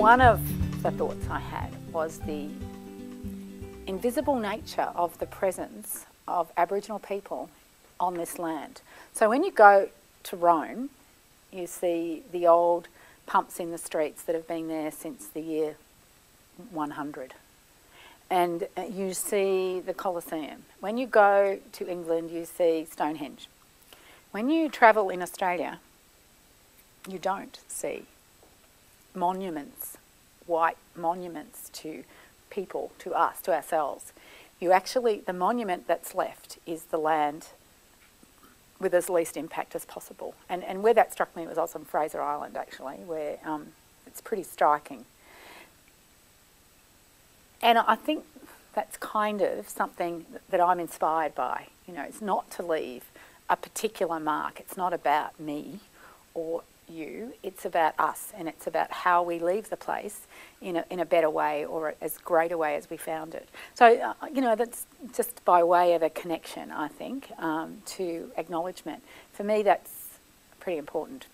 One of the thoughts I had was the invisible nature of the presence of Aboriginal people on this land. So when you go to Rome, you see the old pumps in the streets that have been there since the year 100. And you see the Colosseum. When you go to England, you see Stonehenge. When you travel in Australia, you don't see monuments, white monuments to people, to us, to ourselves. You actually, the monument that's left is the land with as least impact as possible. And where that struck me was also on Fraser Island, actually, where it's pretty striking. And I think that's kind of something that I'm inspired by. You know, it's not to leave a particular mark. It's not about me or you. It's about us, and it's about how we leave the place in a better way, or as great a way as we found it. So, you know, that's just by way of a connection, I think, to acknowledgement. For me, that's pretty important.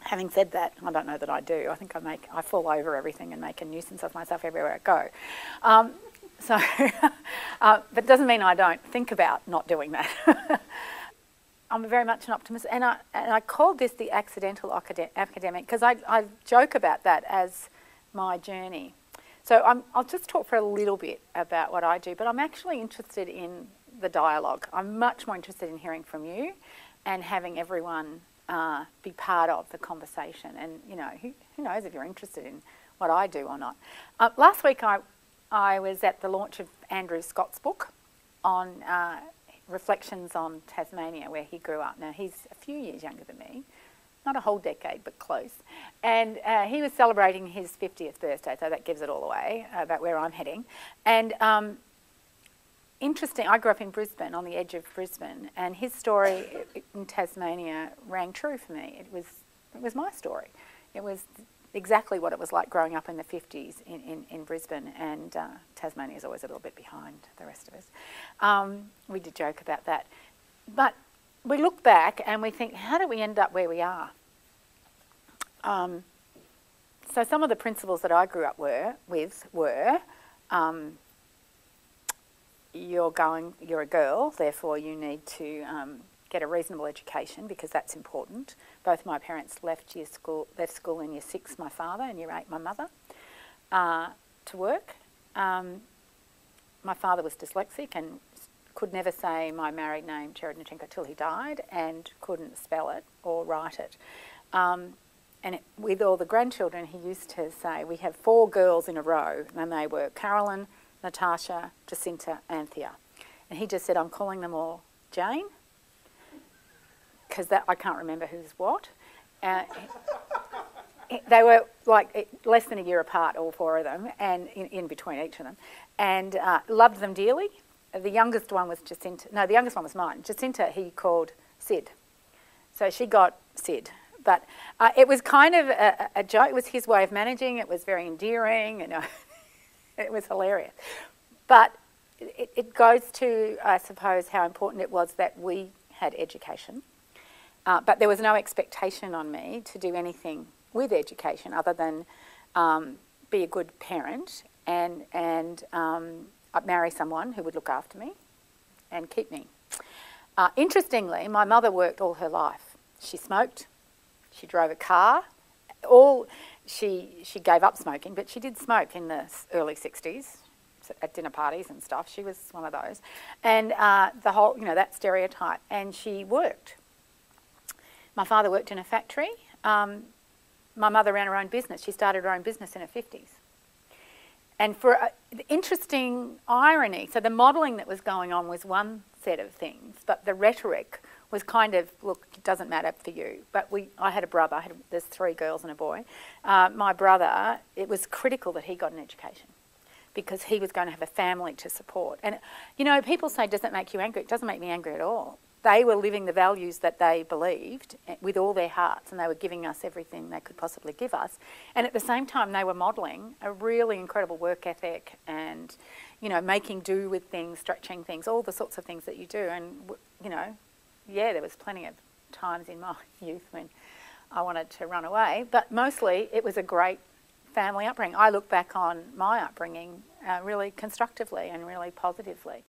Having said that, I don't know that I do. I think I fall over everything and make a nuisance of myself everywhere I go. But doesn't mean I don't think about not doing that. I'm very much an optimist, and I called this the accidental academic because I joke about that as my journey. So I'll just talk for a little bit about what I do, but I'm actually interested in the dialogue. I'm much more interested in hearing from you and having everyone be part of the conversation. And, you know, who knows if you're interested in what I do or not. Last week I was at the launch of Andrew Scott's book on reflections on Tasmania, where he grew up. Now, he's a few years younger than me, not a whole decade, but close. And he was celebrating his 50th birthday, so that gives it all away about where I'm heading. And interesting, I grew up in Brisbane, on the edge of Brisbane, and his story in Tasmania rang true for me. It was my story. It was exactly what it was like growing up in the 50s in Brisbane, and Tasmania is always a little bit behind the rest of us. We did joke about that. But we look back and we think, how did we end up where we are? So some of the principles that I grew up with were you're a girl, therefore you need to get a reasonable education because that's important. Both my parents left school in year 6, my father, and year 8, my mother, to work. My father was dyslexic and could never say my married name, Cherednichenko, till he died, and couldn't spell it or write it. With all the grandchildren, he used to say, we have 4 girls in a row, and they were Carolyn, Natasha, Jacinta, Anthea. And he just said, I'm calling them all Jane, because I can't remember who's what. They were like less than a year apart, all 4 of them, and in between each of them, and loved them dearly. The youngest one was Jacinta. No, the youngest one was mine. Jacinta he called Sid. So she got Sid. But it was kind of a joke. It was his way of managing. It was very endearing, and it was hilarious. But it goes to, I suppose, how important it was that we had education. But there was no expectation on me to do anything with education other than be a good parent and marry someone who would look after me and keep me. Interestingly, my mother worked all her life. She smoked, she drove a car, she gave up smoking, but she did smoke in the early 60s at dinner parties and stuff. She was one of those. And the whole, that stereotype. And she worked. My father worked in a factory. My mother ran her own business. She started her own business in her 50s. And for the interesting irony, so the modelling that was going on was one set of things, but the rhetoric was kind of, look, it doesn't matter for you. But I had a brother, there's 3 girls and a boy. My brother, it was critical that he got an education because he was going to have a family to support. And, people say, does that make you angry? It doesn't make me angry at all. They were living the values that they believed with all their hearts, and they were giving us everything they could possibly give us. And at the same time, they were modelling a really incredible work ethic and, making do with things, stretching things, all the sorts of things that you do. And, there was plenty of times in my youth when I wanted to run away, but mostly it was a great family upbringing. I look back on my upbringing really constructively and really positively.